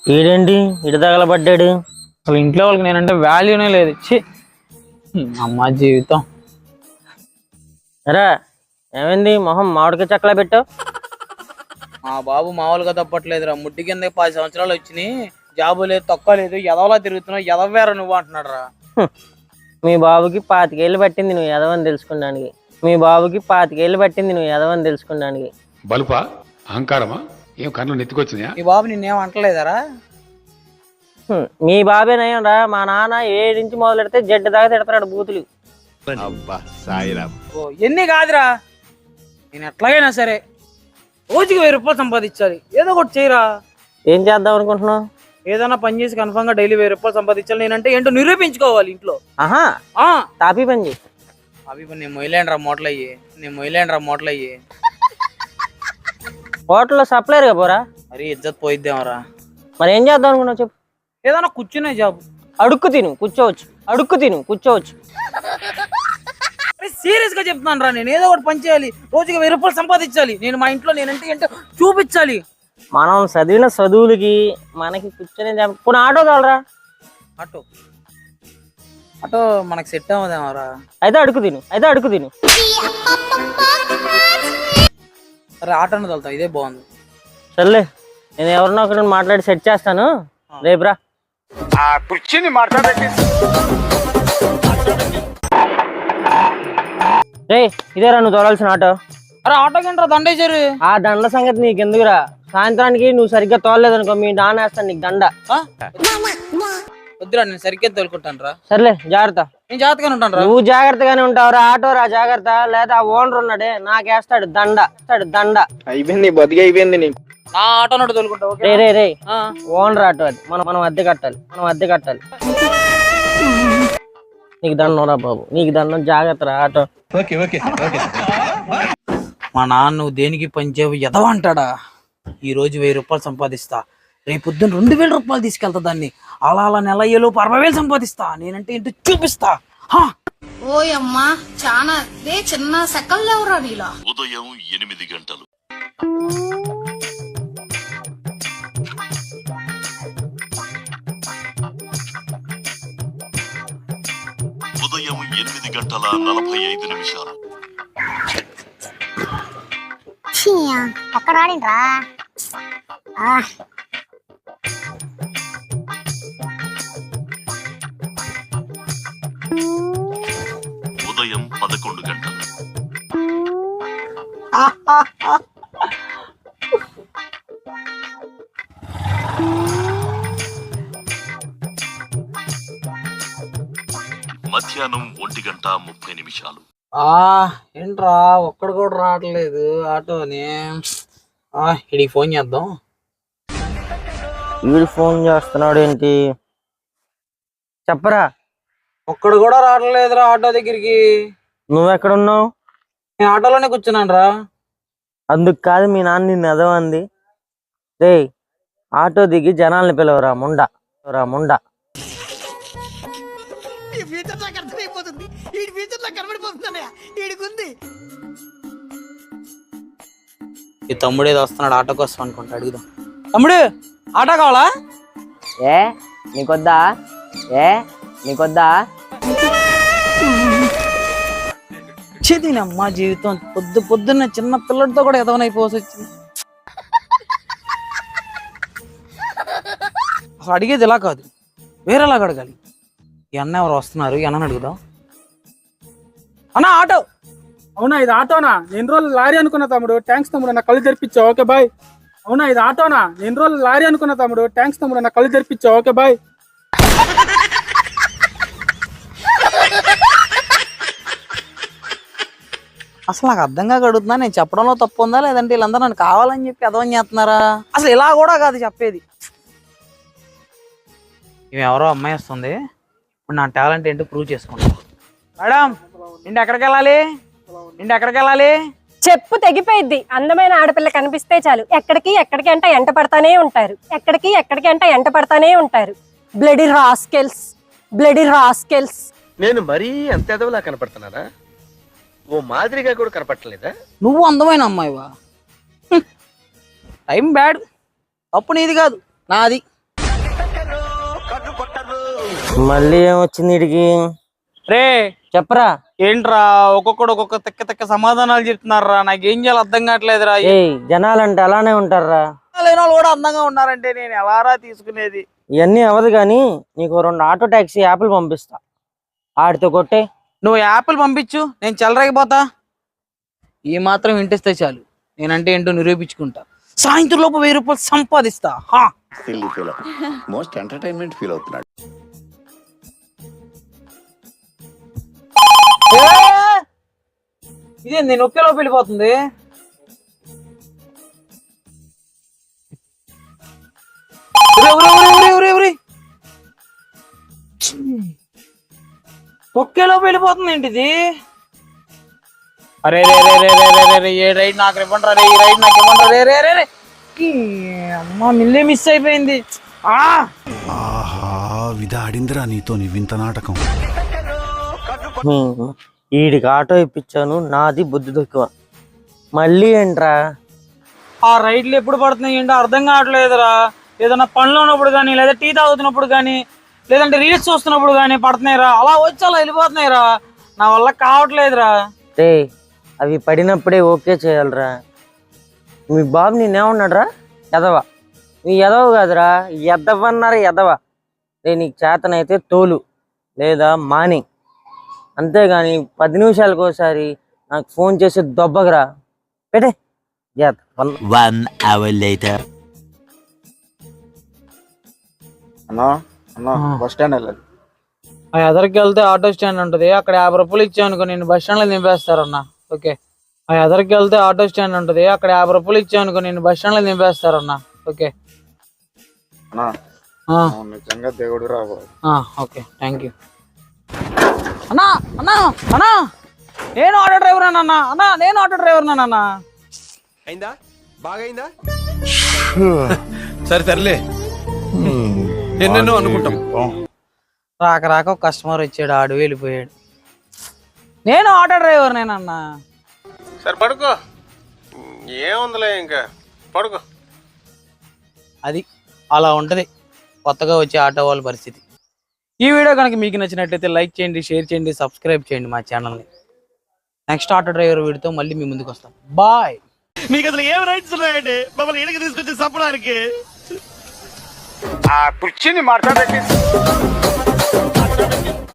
ఈడేంటి ఇటు తగలబడ్డాడు? అసలు ఇంట్లో వాళ్ళకి నేనంటే వాల్యూనే లేదు. అమ్మ జీవితం. రా, ఏమైంది మొహం మామిడికాయ చెక్కలా పెట్టావు? మా బాబు మామూలుగా తప్పట్లేదురా. ముడ్డి కింద 10 సంవత్సరాలు వచ్చినాయి, జాబు లేదు, తక్కువ లేదు, ఎదవలా తిరుగుతున్నావు, ఎదవేరా నువ్వు అంటున్నాడు రా. మీ బాబుకి 25 ఏళ్ళు పట్టింది నువ్వు ఎదవని తెలుసుకున్నానికి. మీ బాబుకి 25 ఏళ్ళు పట్టింది నువ్వు ఎదవని తెలుసుకున్నానికి. బలుపా, అహంకారమా, ఏం కళ్ళు నెత్తికొచ్చినాయా? మీ బాబు నిన్నేం అంటలేదరా? మీ బాబేనయ్యం రా. మా నాన్న 7 నుంచి మొదలు పెడితే జడ్డు దాకా తిడతాడు బూతులు. ఎన్ని కాదురా, నేను ఎట్లాగైనా సరే రోజుకి 1000 రూపాయలు సంపాదించాలి. ఏదో ఒకటి చేయరా. ఏం చేద్దాం అనుకుంటున్నావు? ఏదైనా పని చేసి కన్ఫర్మ్ గా డైలీ 1000 రూపాయలు సంపాదించాలి. నేనంటే ఏంటో నిరూపించుకోవాలి ఇంట్లో. ఆహా, తాపీ పని చేయి. అవి నేను మొయిలేండ్రా మూటలయ్యి, నేను మొయిలేండ్రా మూటలయ్యి. హోటల్లో సప్లైర్గా పోరా. మరి ఇజ్జత్ పోయిద్దామరా. మరి ఏం చేద్దాం అనుకున్నావు చెప్పు. ఏదైనా కూర్చునే జాబ్. అడుక్కు తిను కూర్చోవచ్చు, అడుక్కు తిను కూర్చోవచ్చు. సీరియస్ గా చెప్తున్నాను రా. నేను ఏదో ఒకటి పని చేయాలి, రోజుకి 1000 రూపాయలు సంపాదించాలి. నేను మా ఇంట్లో నేనంటే ఏంటో చూపించాలి. మనం చదివిన చదువులకి మనకి కూర్చొని ఇప్పుడు ఆటో తోలరా. ఆటో ఆటో మనకు సెట్ అవ్వదేమరా. అయితే అడుగు తిను, అయితే అడుగు తిను. సరే ఆటోని తోలుతా, ఇదే బాగుంది. సర్లే, నేను ఎవరినో ఒకరిని మాట్లాడి సెట్ చేస్తాను, రేపురా. కూర్చుని మాట్లాడండి. రే, ఇదేరా నువ్వు తోలాల్సిన ఆటో. అరే ఆటో గంటరా దండేశారు. ఆ దండ సంగతి నీకు ఎందుకురా. సాయంత్రానికి నువ్వు సరిగ్గా తోలలేదనుకో మీ నాన్న వేస్తాను నీకు దండ. వద్దురా, నేను సరిగ్గా తోలుకుంటాను రా. సర్లే, జాగ్రత్త. నేను జాగ్రత్తగానే ఉంటాను రా. నువ్వు జాగ్రత్తగానే ఉంటావురా. ఆటో రా జాగ్రత్త, లేదా ఆ ఓనర్ ఉన్నాడే నాకేస్తాడు దండ, దండ. అయిపోయింది, బతికి అయిపోయింది నీకు. నా ఆటో నోటి తోలుకుంటావు. రే రే రే, ఓనర్ ఆటో అది, మనం అద్దె కట్టాలి, మనం అద్దె కట్టాలి. నీకు దండం రా బాబు, నీకు దండం. జాగ్రత్త రా ఆటో. మా నాన్న నువ్వు దేనికి పనిచేవు ఎదవ అంటాడా. ఈ రోజు 1000 రూపాయలు సంపాదిస్తా, రేపు పొద్దున్న 2000 రూపాయలు తీసుకెళ్తా. దాన్ని అలా అలా నెల అయ్యేలోపు 60,000 సంపాదిస్తా. నేనంటే ఏంటో చూపిస్తా. ఓయమ్మా చానా చిన్న సెకల్ లేవురా నీలా. ఉదయం 8 గంటలు. ఉదయం 8 గంటల 45 నిమిషాలు. ఎక్కడ వాడిండ్రా? ఉదయం 11 గంటలు. మధ్యాహ్నం 1 గంట 30 నిమిషాలు. ఏంట్రా ఒక్కడు కూడా రావట్లేదు ఆటోని. ఇడికి ఫోన్ చేద్దాం. వీడు ఫోన్ చేస్తున్నాడు ఏంటి? చెప్పరా. ఒక్కడు కూడా రావట్లేదురా ఆటో దగ్గరికి. నువ్వెక్కడున్నావు? నేను ఆటోలోనే కూర్చున్నాను రా. అందుకు కాదు మీ నాన్న నిన్ను ఎదవంది. రే, ఆటో దిగి జనాల్ని పిలవరా ముండా, ముండా. ఈ తమ్ముడు ఏదో వస్తున్నాడు ఆటో కోసం అనుకుంటా. అడుగుదాం. తమ్ముడు ఆటో కావాలా? నీకొద్దా? నీకొద్దా? అమ్మా జీవితం, పొద్దున్న చిన్న పిల్లడితో కూడా ఎదవనైపోసి వచ్చింది. అసలు అడిగేది ఇలా కాదు, వేరేలాగా అడగాలి. ఈ అన్న ఎవరు వస్తున్నారు, ఈ అన్నని అడుగుదాం. అన్నా ఆటో. అవునా ఇది ఆటోనా? నేను రోజులు లారీ అనుకున్నా తమ్ముడు. థ్యాంక్స్ తమ్ముడు, నా కళ్ళు తెరిపించావు. Okay bye. అవునా ఇది ఆటోనా? నేను రోజులు లారీ అనుకున్నా తమ్ముడు. థ్యాంక్స్ తమ్ముడు, నా కళ్ళు తెరిపించావు. Okay bye. అసలు నాకు అర్థంగా అడుగుతున్నా, నేను చెప్పడంలో తప్పు ఉందా లేదంటే వీళ్ళందరూ నన్ను కావాలని చెప్పి అర్థం చేస్తున్నారా? అసలు ఇలా కూడా కాదు చెప్పేది. ఇవి ఎవరో అమ్మాయి వస్తుంది, ఇప్పుడు నా టాలెంట్ ఏంటో ప్రూవ్ చేసుకుంటా. మేడం ఇంటి ఎక్కడికి వెళ్ళాలి? చెప్పు తెగిపోయిద్ది. అందమైన ఆడపిల్ల కనిపిస్తే చాలు ఎక్కడికి అంటే ఎంట పడతానే ఉంటారు. అంటే ఎంట పడతానే ఉంటారు. Bloody rascals. నేను మరీ అంత ఎదవలా కనపడుతున్నారా? ఓ మాదిరిగా కూడా కనపడలేదా? నువ్వు అందమైన అమ్మాయివా? Time bad. తప్పు నీది కాదు, నాది. మళ్ళీ ఏమొచ్చింది వీడికి? రే చెప్పరా. ఏంట్రా ఒక్కొక్కడు ఒక్కొక్క తెక్క తెక్క సమాధానాలు చెప్తున్నారా, నాకేం చేయాలి అర్థం కావట్లేదురా. జనాలంటే అలానే ఉంటారా? లేని వాళ్ళు కూడా అందంగా ఉన్నారంటే నేను ఎలారా తీసుకునేది? ఇవన్నీ అవ్వదు కానీ నీకు 2 ఆటో టాక్సీ యాప్లు పంపిస్తా, ఆడితో కొట్టే. నువ్వు యాపిల్ పంపించు, నేను చెలరేగిపోతా. ఈ మాత్రం ఇంటిస్తే చాలు, నేనంటే ఏంటో నిరూపించుకుంటా. సాయంత్రం లోపు 1000 రూపాయలు సంపాదిస్తా. మోస్ట్ ఎంటర్టైన్మెంట్ ఫీల్ అవుతున్నాడు. ఇదే నేను ఒకేలోపు వెళ్ళిపోతుంది. ఒకేలోపు వెళ్ళిపోతుంది ఏంటిది? అరే రే రే రే రే రే రే, ఏ రైడ్ నాకు ఇవ్వండి రే, ఈ రైడ్ నాకు ఇవ్వండి రే రే రే రే. అమ్మా మిల్లే మిస్ అయిపోయింది. విధాడిందిరా నీతో నీ వింత నాటకం. వీడికి ఆటో ఇప్పించాను, నాది బుద్ధి తక్కువ. మళ్ళీ ఏంట్రా? ఆ రైడ్లు ఎప్పుడు పడుతున్నాయి ఏంటో అర్థం కావట్లేదురా. ఏదైనా పనిలో ఉన్నప్పుడు కానీ, లేదా టీ తాగుతున్నప్పుడు కానీ, లేదంటే రీల్స్ చూస్తున్నప్పుడు కానీ పడుతున్నాయిరా. అలా వచ్చి అలా వెళ్ళిపోతున్నాయిరా, నా వల్ల కావట్లేదురా. రే అవి పడినప్పుడే ఓకే చేయాలరా. మీ బాబు నేనేమన్నాడురా? ఎదవ. నీ ఎదవ కాదురా, ఎదవన్నారు ఎదవ. రే నీకు చేతనైతే తోలు, లేదా మాని, అంతేగాని 10 నిమిషాలకు ఒకసారి నాకు ఫోన్ చేసి దొబ్బగరా పెట్టే. 1 hour later. బస్ స్టాండ్ వెళ్ళాలి. ఆ ఎదరికి వెళ్తే ఆటో స్టాండ్ ఉంటుంది, అక్కడ 50 రూపాయలు ఇచ్చానుకో నేను బస్ స్టాండ్ లో దింపేస్తారన్నా. ఓకే. ఆ ఎదరికి వెళ్తే ఆటో స్టాండ్ ఉంటుంది, అక్కడ 50 రూపాయలు ఇచ్చానుకో నేను బస్ స్టాండ్ లో దింపేస్తారన్నా. ఓకే. నిజంగా దేవుడు రాబో. ఓకే థ్యాంక్ యూ అన్నా. అన్నా అన్నా నేను ఆటో డ్రైవర్ అన్నా. అన్నా నేను ఆటో డ్రైవర్ అన్నా. అయిందా? బాగైందా? సరే సర్లే, ఎన్నెన్నో అనుకుంటాం. రాక రాక ఒక కస్టమర్ వచ్చాడు, ఆడు వెళ్ళిపోయాడు. నేను ఆటో డ్రైవర్ నేనన్నా. సరే పడుకో, ఏముందిలే ఇంకా పడుకో. అది అలా ఉంటుంది కొత్తగా వచ్చే ఆటో వాళ్ళ పరిస్థితి. ఈ వీడియో కనుక మీకు నచ్చినట్లయితే లైక్ చేయండి, షేర్ చేయండి, సబ్స్క్రైబ్ చేయండి మా ఛానల్ని. నెక్స్ట్ ఆటో డ్రైవర్ వీడితో మళ్ళీ మీ ముందుకు వస్తాం. బాయ్. మీకు అసలు ఏం రైట్స్ ఉన్నాయండి మమ్మల్ని ఇక్కడికి తీసుకొచ్చి చంపడానికి? కుర్చీని మాట్లాడడానికి